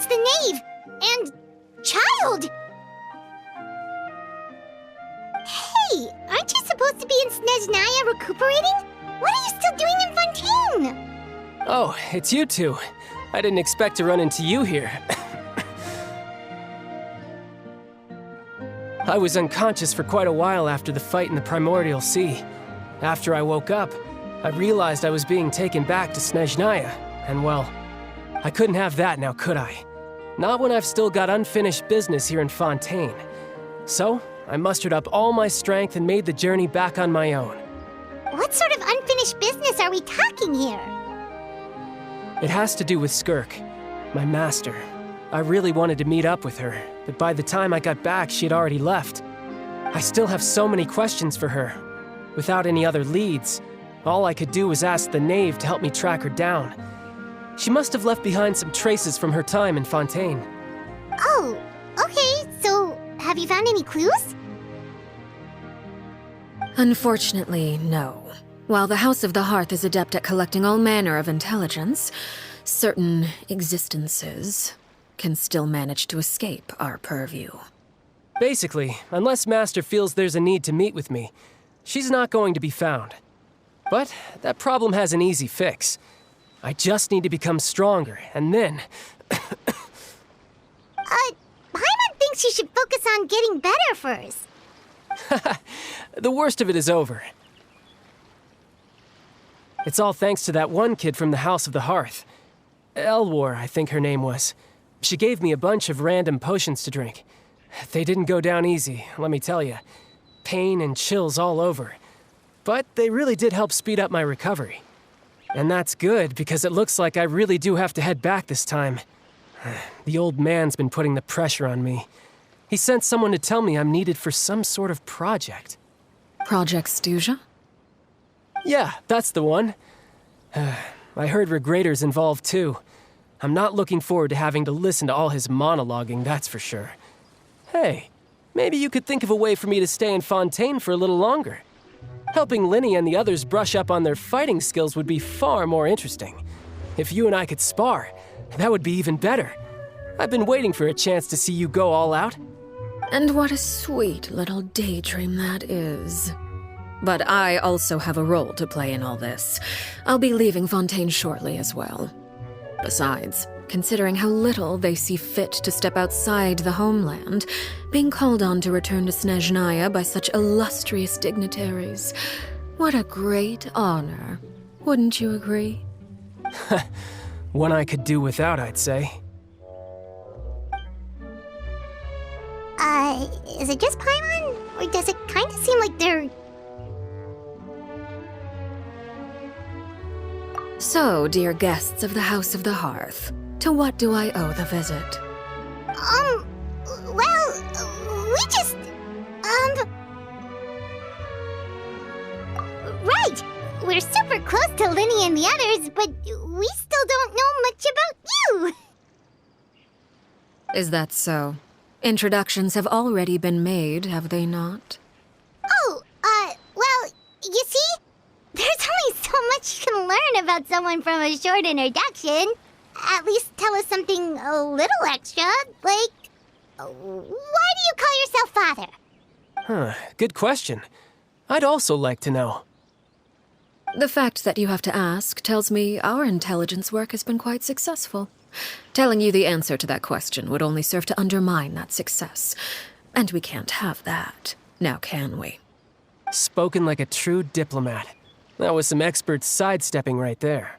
it's the knave! And... child! Hey, aren't you supposed to be in Snezhnaya recuperating? What are you still doing in Fontaine? Oh, it's you two. I didn't expect to run into you here. I was unconscious for quite a while after the fight in the Primordial Sea. After I woke up, I realized I was being taken back to Snezhnaya, and well, I couldn't have that now, could I? Not when I've still got unfinished business here in Fontaine. So, I mustered up all my strength and made the journey back on my own. What sort of unfinished business are we talking here? It has to do with Skirk, my master. I really wanted to meet up with her, but by the time I got back, she had already left. I still have so many questions for her. Without any other leads, all I could do was ask the knave to help me track her down. She must have left behind some traces from her time in Fontaine. Oh, okay, so have you found any clues? Unfortunately, no. While the House of the Hearth is adept at collecting all manner of intelligence, certain existences can still manage to escape our purview. Basically, unless Master feels there's a need to meet with me, she's not going to be found. But that problem has an easy fix. I just need to become stronger, and then... Paimon thinks you should focus on getting better first. The worst of it is over. It's all thanks to that one kid from the House of the Hearth. Elwar, I think her name was. She gave me a bunch of random potions to drink. They didn't go down easy, let me tell you. Pain and chills all over. But they really did help speed up my recovery. And that's good, because it looks like I really do have to head back this time. The old man's been putting the pressure on me. He sent someone to tell me I'm needed for some sort of project. Project Stuja? Yeah, that's the one. I heard Regrator's involved too. I'm not looking forward to having to listen to all his monologuing, that's for sure. Hey, maybe you could think of a way for me to stay in Fontaine for a little longer. Helping Linny and the others brush up on their fighting skills would be far more interesting. If you and I could spar, that would be even better. I've been waiting for a chance to see you go all out. And what a sweet little daydream that is. But I also have a role to play in all this. I'll be leaving Fontaine shortly as well. Besides, considering how little they see fit to step outside the homeland, being called on to return to Snezhnaya by such illustrious dignitaries, what a great honor. Wouldn't you agree? One I could do without, I'd say. Is it just Paimon? Or does it kind of seem like they're... So, dear guests of the House of the Hearth, to what do I owe the visit? Well, we just... Right! We're super close to Linny and the others, but we still don't know much about you! Is that so? Introductions have already been made, have they not? Oh, well, you see? There's only so much you can learn about someone from a short introduction. At least tell us something a little extra, like... Why do you call yourself father? Huh, good question. I'd also like to know. The fact that you have to ask tells me our intelligence work has been quite successful. Telling you the answer to that question would only serve to undermine that success. And we can't have that, now can we? Spoken like a true diplomat. That was some expert sidestepping right there.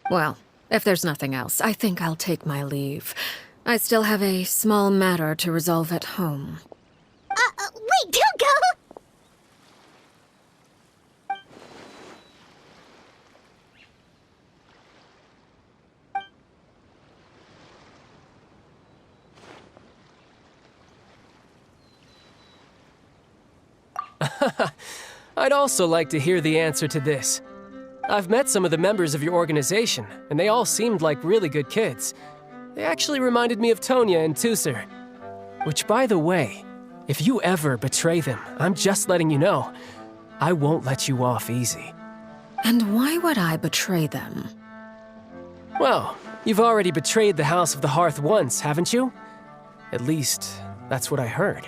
Well, if there's nothing else, I think I'll take my leave. I still have a small matter to resolve at home. Wait, don't go! I'd also like to hear the answer to this. I've met some of the members of your organization, and they all seemed like really good kids. They actually reminded me of Tonya and Tusser. Which, by the way, if you ever betray them, I'm just letting you know, I won't let you off easy. And why would I betray them? Well, You've already betrayed the House of the Hearth once, haven't you? At least, that's what I heard.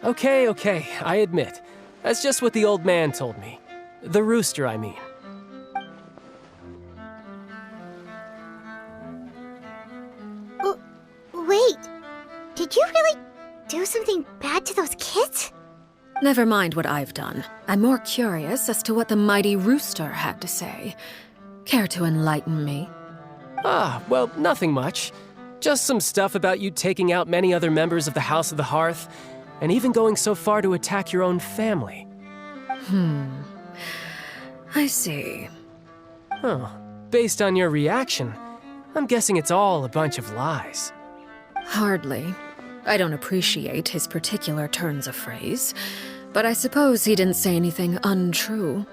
Okay, I admit. That's just what the old man told me. The rooster, I mean. Wait, did you really do something bad to those kids? Never mind what I've done. I'm more curious as to what the mighty rooster had to say. Care to enlighten me? Well, nothing much. Just some stuff about you taking out many other members of the House of the Hearth, and even going so far to attack your own family. I see. Based on your reaction, I'm guessing it's all a bunch of lies. Hardly. I don't appreciate his particular turns of phrase, but I suppose he didn't say anything untrue.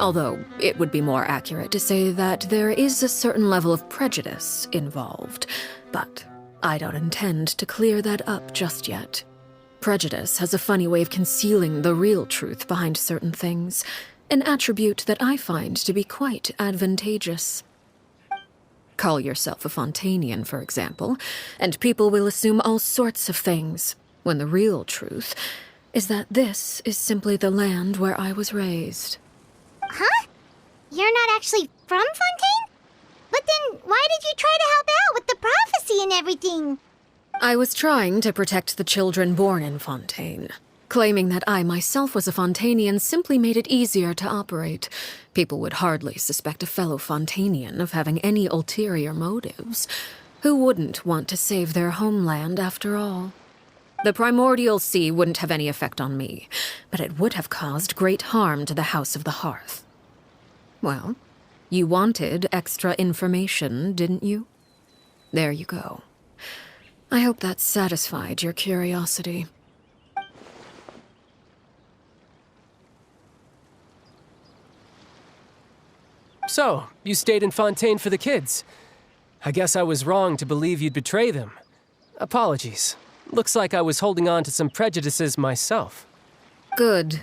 Although, it would be more accurate to say that there is a certain level of prejudice involved, but I don't intend to clear that up just yet. Prejudice has a funny way of concealing the real truth behind certain things, an attribute that I find to be quite advantageous. Call yourself a Fontainian, for example, and people will assume all sorts of things, when the real truth is that this is simply the land where I was raised. Huh? You're not actually from Fontaine? But then why did you try to help out with the prophecy and everything? I was trying to protect the children born in Fontaine. Claiming that I myself was a Fontainian simply made it easier to operate. People would hardly suspect a fellow Fontainian of having any ulterior motives. Who wouldn't want to save their homeland after all? The primordial sea wouldn't have any effect on me, but it would have caused great harm to the House of the Hearth. Well, you wanted extra information, didn't you? There you go. I hope that satisfied your curiosity. So, you stayed in Fontaine for the kids. I guess I was wrong to believe you'd betray them. Apologies. Looks like I was holding on to some prejudices myself. Good.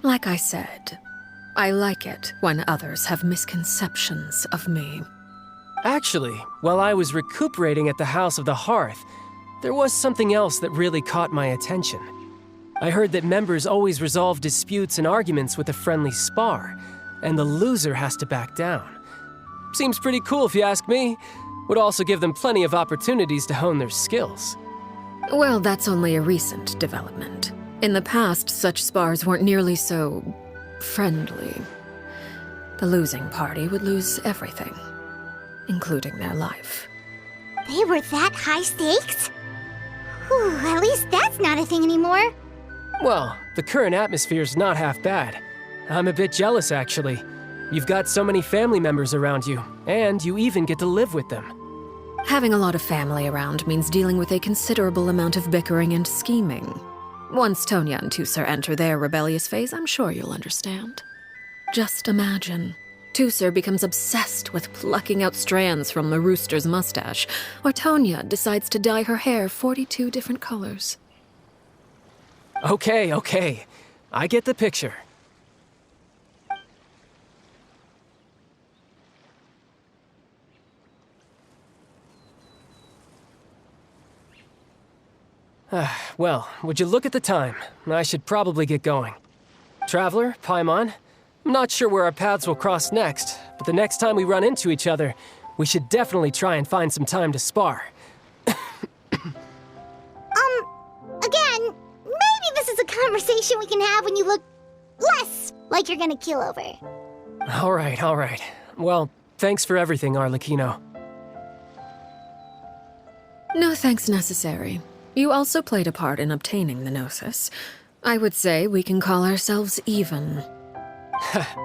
Like I said, I like it when others have misconceptions of me. Actually, while I was recuperating at the House of the Hearth, there was something else that really caught my attention. I heard that members always resolve disputes and arguments with a friendly spar, and the loser has to back down. Seems pretty cool if you ask me. Would also give them plenty of opportunities to hone their skills. Well, that's only a recent development. In the past, such spars weren't nearly so friendly. The losing party would lose everything, including their life. They were that high stakes? Whew, at least that's not a thing anymore. Well, the current atmosphere's not half bad. I'm a bit jealous, actually. You've got so many family members around you, and you even get to live with them. Having a lot of family around means dealing with a considerable amount of bickering and scheming. Once Tonya and Tusser enter their rebellious phase, I'm sure you'll understand. Just imagine. Tusser becomes obsessed with plucking out strands from the rooster's mustache, or Tonya decides to dye her hair 42 different colors. Okay. I get the picture. Well, would you look at the time? I should probably get going. Traveler, Paimon, I'm not sure where our paths will cross next, but the next time we run into each other, we should definitely try and find some time to spar. Again, maybe this is a conversation we can have when you look less like you're gonna keel over. All right. Well, thanks for everything, ARLECCHINO. No thanks necessary. You also played a part in obtaining the Gnosis. I would say we can call ourselves even.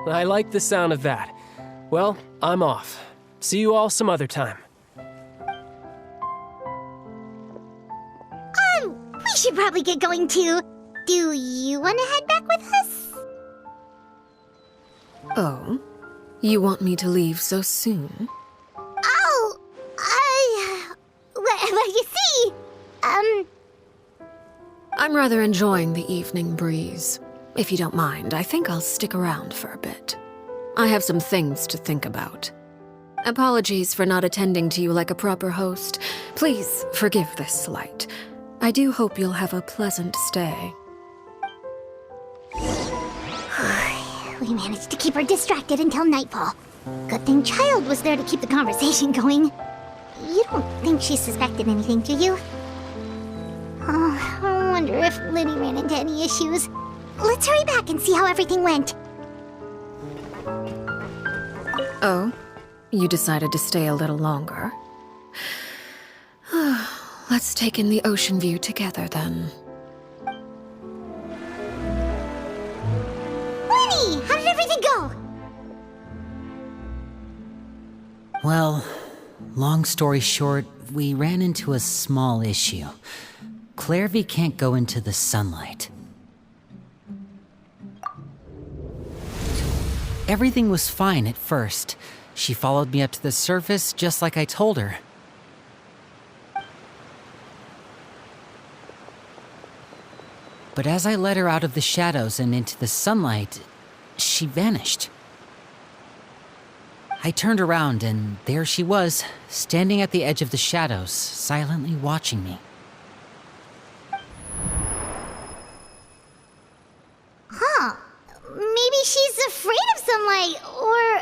I like the sound of that. Well, I'm off. See you all some other time. We should probably get going too. Do you want to head back with us? Oh? You want me to leave so soon? Oh, well, you see, I'm rather enjoying the evening breeze. If you don't mind, I think I'll stick around for a bit. I have some things to think about. Apologies for not attending to you like a proper host. Please forgive this slight. I do hope you'll have a pleasant stay. We managed to keep her distracted until nightfall. Good thing Child was there to keep the conversation going. You don't think she suspected anything, do you? Oh, I wonder if Liddy ran into any issues. Let's hurry back and see how everything went. Oh? You decided to stay a little longer? Let's take in the ocean view together, then. Lenny, how did everything go? Well, long story short, we ran into a small issue. Clairvy can't go into the sunlight. Everything was fine at first. She followed me up to the surface just like I told her. But as I led her out of the shadows and into the sunlight, she vanished. I turned around and there she was, standing at the edge of the shadows, silently watching me. Huh. Maybe she's afraid of sunlight, or...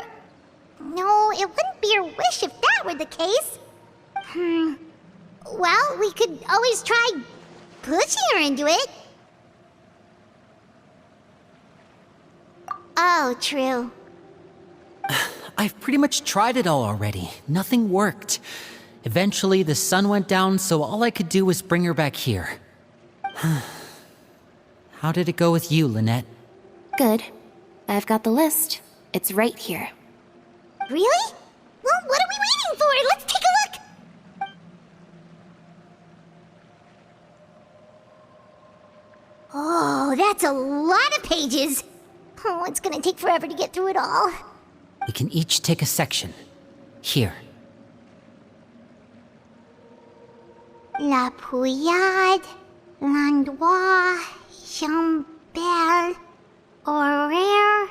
No, it wouldn't be her wish if that were the case. Well, we could always try pushing her into it. Oh, true. I've pretty much tried it all already. Nothing worked. Eventually, the sun went down, so all I could do was bring her back here. How did it go with you, Lynette? Good. I've got the list. It's right here. Really? Well, what are we waiting for? Let's take a look! Oh, that's a lot of pages. Oh, it's gonna take forever to get through it all. We can each take a section. Here. La Pouillade, L'Endroit, Chambel, Horaire.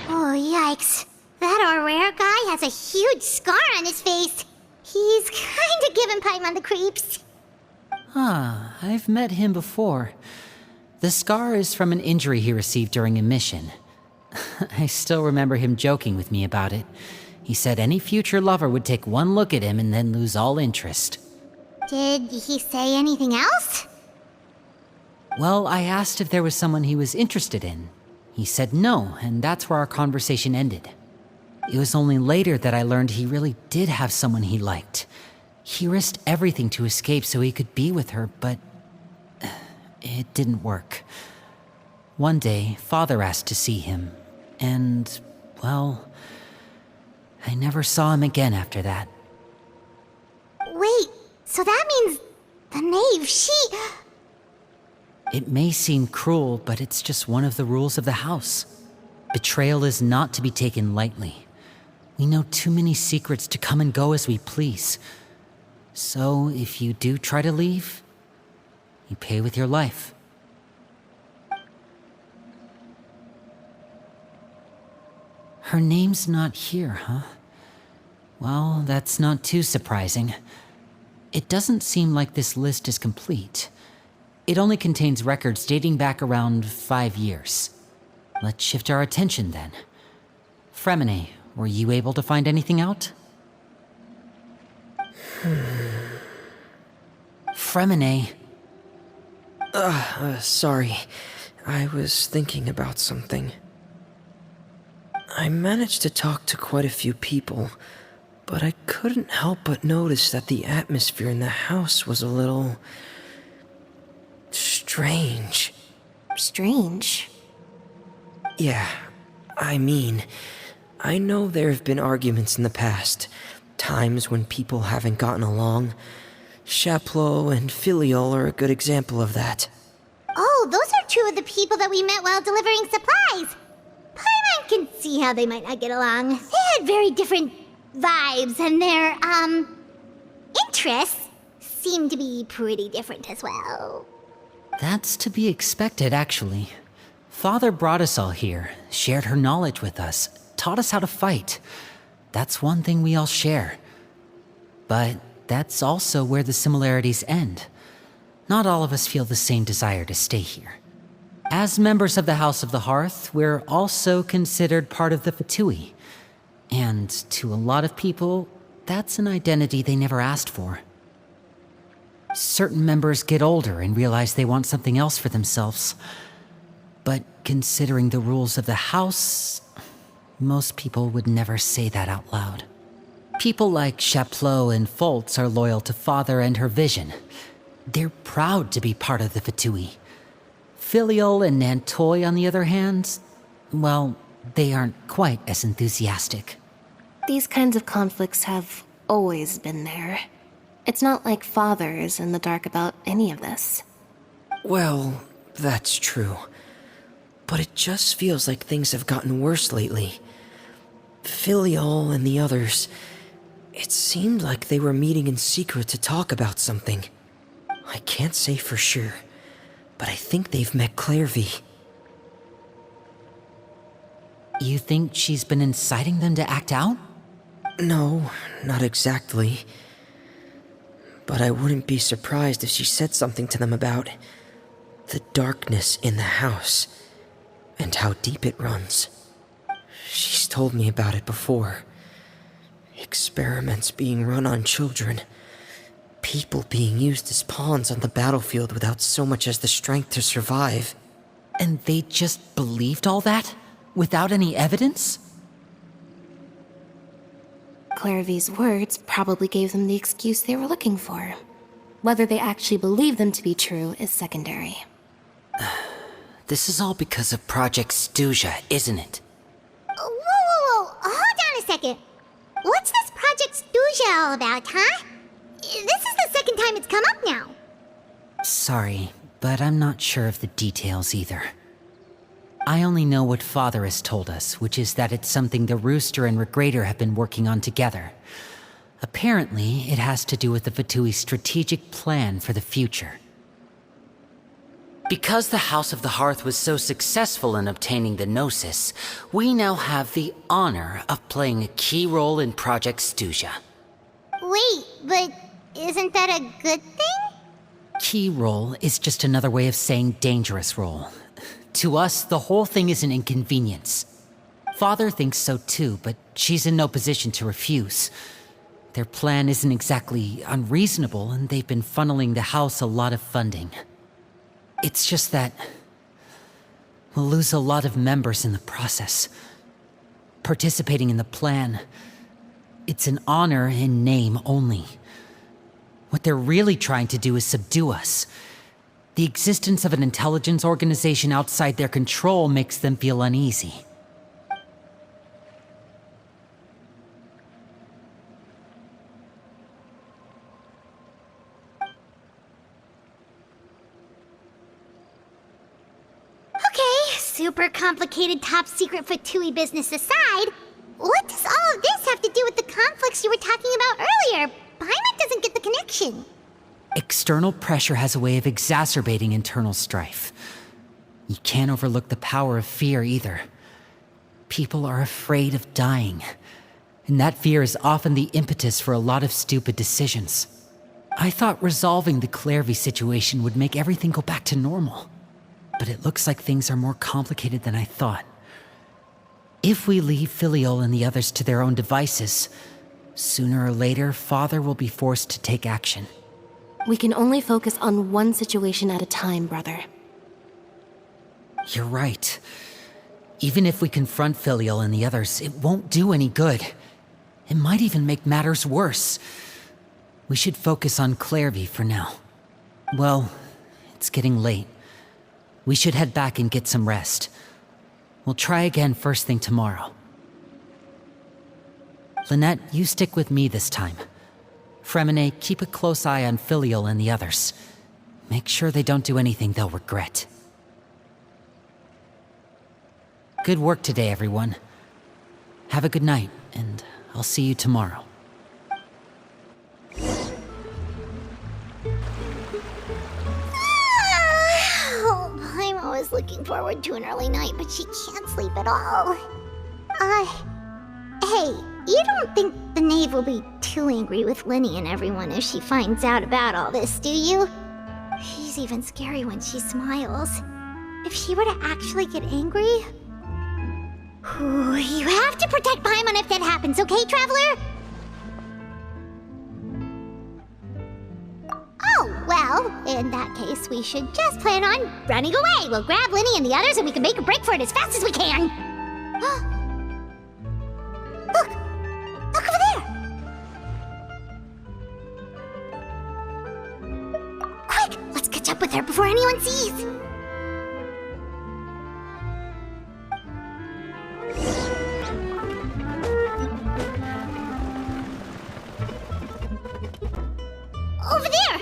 Oh, yikes. That Horaire guy has a huge scar on his face. He's kinda giving Paimon the creeps. I've met him before. The scar is from an injury he received during a mission. I still remember him joking with me about it. He said any future lover would take one look at him and then lose all interest. Did he say anything else? Well, I asked if there was someone he was interested in. He said no, and that's where our conversation ended. It was only later that I learned he really did have someone he liked. He risked everything to escape so he could be with her, but it didn't work. One day, Father asked to see him, and, well, I never saw him again after that. Wait, so that means the knave, she... It may seem cruel, but it's just one of the rules of the house. Betrayal is not to be taken lightly. We know too many secrets to come and go as we please. So, if you do try to leave, you pay with your life. Her name's not here, huh? Well, that's not too surprising. It doesn't seem like this list is complete. It only contains records dating back around 5 years. Let's shift our attention then. Fremine, were you able to find anything out? Fremine. Sorry. I was thinking about something. I managed to talk to quite a few people, but I couldn't help but notice that the atmosphere in the house was a little... strange. Strange. Yeah, I mean, I know there have been arguments in the past, times when people haven't gotten along. Chaplot and Filial are a good example of that. Oh, those are two of the people that we met while delivering supplies. Paimon can see how they might not get along. They had very different vibes and their, interests seem to be pretty different as well. That's to be expected, actually. Father brought us all here, shared her knowledge with us, taught us how to fight. That's one thing we all share. But that's also where the similarities end. Not all of us feel the same desire to stay here. As members of the House of the Hearth, we're also considered part of the Fatui. And to a lot of people, that's an identity they never asked for. Certain members get older and realize they want something else for themselves. But considering the rules of the House, most people would never say that out loud. People like Chaplot and Foltz are loyal to Father and her vision. They're proud to be part of the Fatui. Filial and Nantoy, on the other hand, well, they aren't quite as enthusiastic. These kinds of conflicts have always been there. It's not like Father is in the dark about any of this. Well, that's true. But it just feels like things have gotten worse lately. Filial and the others, it seemed like they were meeting in secret to talk about something. I can't say for sure, but I think they've met Clairvy. You think she's been inciting them to act out? No, not exactly. But I wouldn't be surprised if she said something to them about the darkness in the house and how deep it runs. She's told me about it before. Experiments being run on children. People being used as pawns on the battlefield without so much as the strength to survive. And they just believed all that? Without any evidence? Clairvy's words probably gave them the excuse they were looking for. Whether they actually believe them to be true is secondary. This is all because of Project Stuja, isn't it? Whoa. Hold on a second. What's this Project Stuja all about, huh? This is the second time it's come up now. Sorry, but I'm not sure of the details either. I only know what Father has told us, which is that it's something the Rooster and Regrator have been working on together. Apparently, it has to do with the Fatui's strategic plan for the future. Because the House of the Hearth was so successful in obtaining the Gnosis, we now have the honor of playing a key role in Project Stuja. Wait, but isn't that a good thing? Key role is just another way of saying dangerous role. To us, the whole thing is an inconvenience. Father thinks so too, but she's in no position to refuse. Their plan isn't exactly unreasonable, and they've been funneling the house a lot of funding. It's just that we'll lose a lot of members in the process. Participating in the plan, it's an honor in name only. What they're really trying to do is subdue us. The existence of an intelligence organization outside their control makes them feel uneasy. Okay, super complicated top secret Fatui business aside, what does all of this have to do with the conflicts you were talking about earlier? Paimon doesn't get the connection. External pressure has a way of exacerbating internal strife. You can't overlook the power of fear either. People are afraid of dying, and that fear is often the impetus for a lot of stupid decisions. I thought resolving the Clairvy situation would make everything go back to normal, but it looks like things are more complicated than I thought. If we leave Filial and the others to their own devices, sooner or later, Father will be forced to take action. We can only focus on one situation at a time, brother. You're right. Even if we confront Filial and the others, it won't do any good. It might even make matters worse. We should focus on Clairvy for now. Well, it's getting late. We should head back and get some rest. We'll try again first thing tomorrow. Lynette, you stick with me this time. Fremine, keep a close eye on Filial and the others. Make sure they don't do anything they'll regret. Good work today, everyone. Have a good night, and I'll see you tomorrow. I'm always looking forward to an early night, but she can't sleep at all. Hey, you don't think the knave will be too angry with Lenny and everyone if she finds out about all this, do you? She's even scary when she smiles. If she were to actually get angry... you have to protect Paimon if that happens, okay, Traveler? Oh, well, in that case, we should just plan on running away. We'll grab Lenny and the others and we can make a break for it as fast as we can. Look! Look over there! Quick! Let's catch up with her before anyone sees! Over there!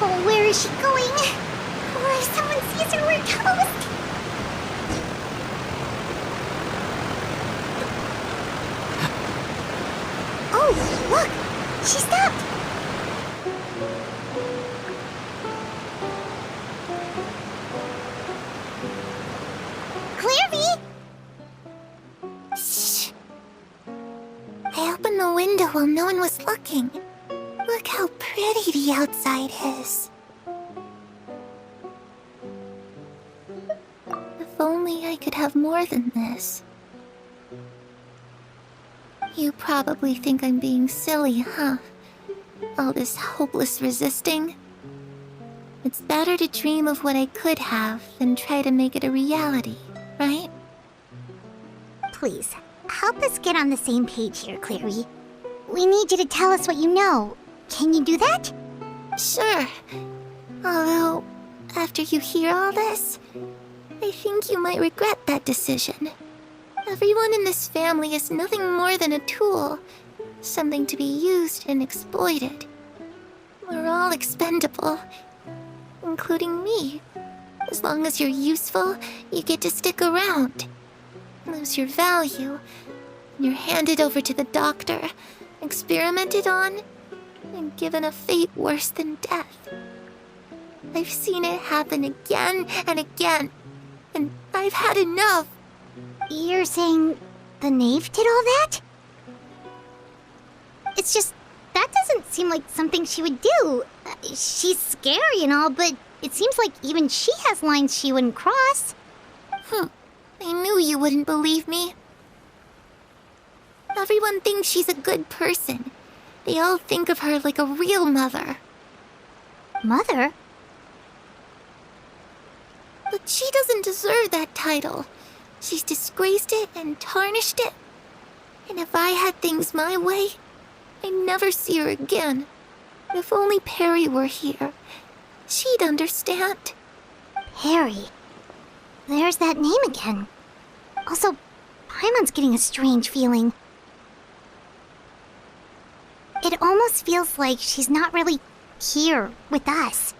Oh, where is she going? Oh, if someone sees her, we're toast! Oh, look! She stopped! Shh. I opened the window while no one was looking. Look how pretty the outside is. If only I could have more than this. You probably think I'm being silly, huh? All this hopeless resisting. It's better to dream of what I could have than try to make it a reality, right? Please, help us get on the same page here, Clary. We need you to tell us what you know. Can you do that? Sure. Although, after you hear all this, I think you might regret that decision. Everyone in this family is nothing more than a tool. Something to be used and exploited. We're all expendable. Including me. As long as you're useful, you get to stick around. Lose your value. You're handed over to the doctor, experimented on, and given a fate worse than death. I've seen it happen again and again, and I've had enough. You're saying the knave did all that? It's just, that doesn't seem like something she would do. She's scary and all, but it seems like even she has lines she wouldn't cross. I knew you wouldn't believe me. Everyone thinks she's a good person. They all think of her like a real mother. Mother? But she doesn't deserve that title. She's disgraced it and tarnished it. And if I had things my way, I'd never see her again. If only Perry were here, she'd understand. Perry? There's that name again. Also, Paimon's getting a strange feeling. It almost feels like she's not really here with us.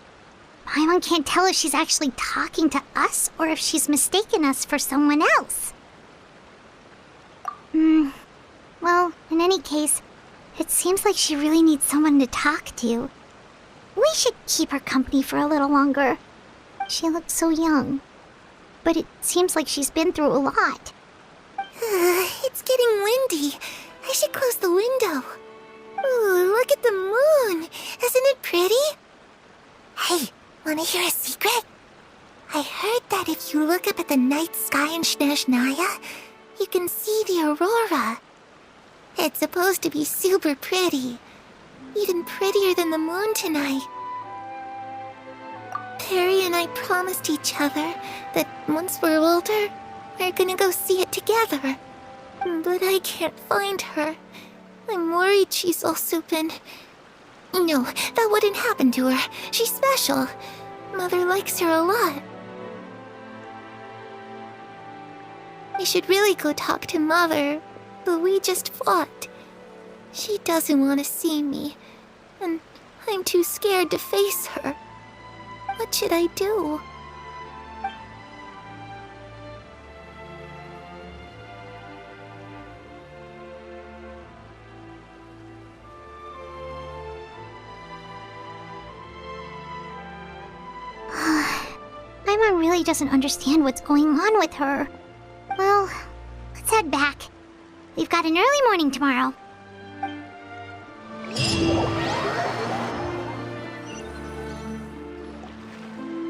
Paimon can't tell if she's actually talking to us or if she's mistaken us for someone else. Well, in any case, it seems like she really needs someone to talk to. We should keep her company for a little longer. She looks so young. But it seems like she's been through a lot. It's getting windy. I should close the window. Ooh, look at the moon. Isn't it pretty? Hey, wanna hear a secret? I heard that if you look up at the night sky in Snezhnaya, you can see the aurora. It's supposed to be super pretty. Even prettier than the moon tonight. Perry and I promised each other that once we're older, we're gonna go see it together. But I can't find her. I'm worried she's also been... No, that wouldn't happen to her. She's special. Mother likes her a lot. I should really go talk to Mother, but we just fought. She doesn't want to see me, and I'm too scared to face her. What should I do? Paimon really doesn't understand what's going on with her. Well, let's head back. We've got an early morning tomorrow.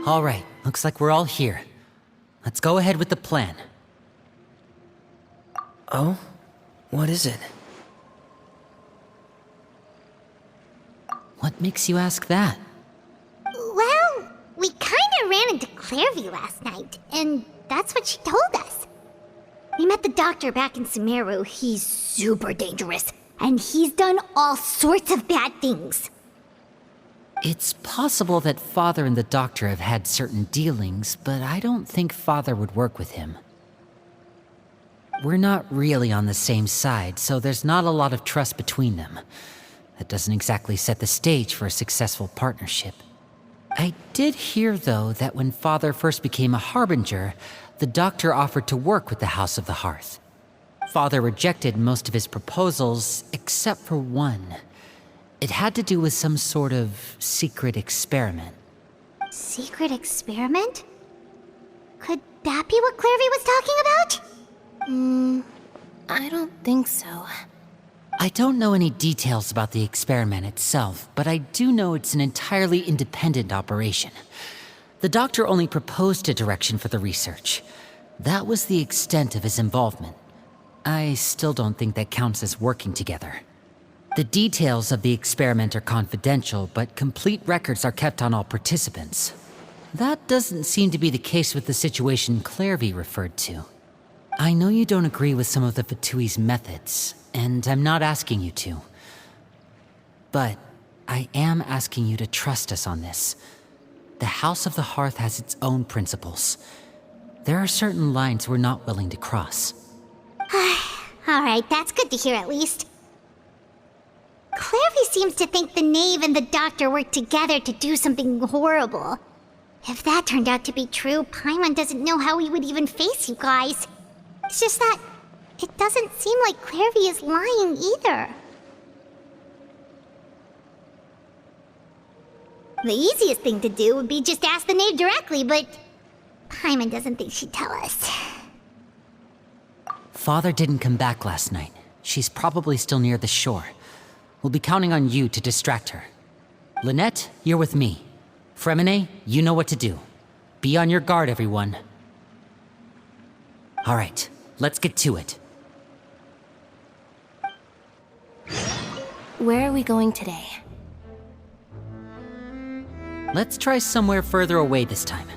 All right, looks like we're all here. Let's go ahead with the plan. Oh? What is it? What makes you ask that? Well, we kinda ran into Clairvy last night, and that's what she told us. We met the doctor back in Sumeru. He's super dangerous, and he's done all sorts of bad things. It's possible that Father and the Doctor have had certain dealings, but I don't think Father would work with him. We're not really on the same side, so there's not a lot of trust between them. That doesn't exactly set the stage for a successful partnership. I did hear, though, that when Father first became a Harbinger, the Doctor offered to work with the House of the Hearth. Father rejected most of his proposals, except for one. It had to do with some sort of secret experiment. Secret experiment? Could that be what Clairvy was talking about? I don't think so. I don't know any details about the experiment itself, but I do know it's an entirely independent operation. The Doctor only proposed a direction for the research. That was the extent of his involvement. I still don't think that counts as working together. The details of the experiment are confidential, but complete records are kept on all participants. That doesn't seem to be the case with the situation Clairvy referred to. I know you don't agree with some of the Fatui's methods, and I'm not asking you to. But I am asking you to trust us on this. The House of the Hearth has its own principles. There are certain lines we're not willing to cross. Alright, that's good to hear at least. Clairvy seems to think the Knave and the Doctor worked together to do something horrible. If that turned out to be true, Paimon doesn't know how he would even face you guys. It's just that it doesn't seem like Clairvy is lying either. The easiest thing to do would be just ask the Knave directly, but Paimon doesn't think she'd tell us. Father didn't come back last night. She's probably still near the shore. We'll be counting on you to distract her. Lynette, you're with me. Fremine, you know what to do. Be on your guard, everyone. All right, let's get to it. Where are we going today? Let's try somewhere further away this time.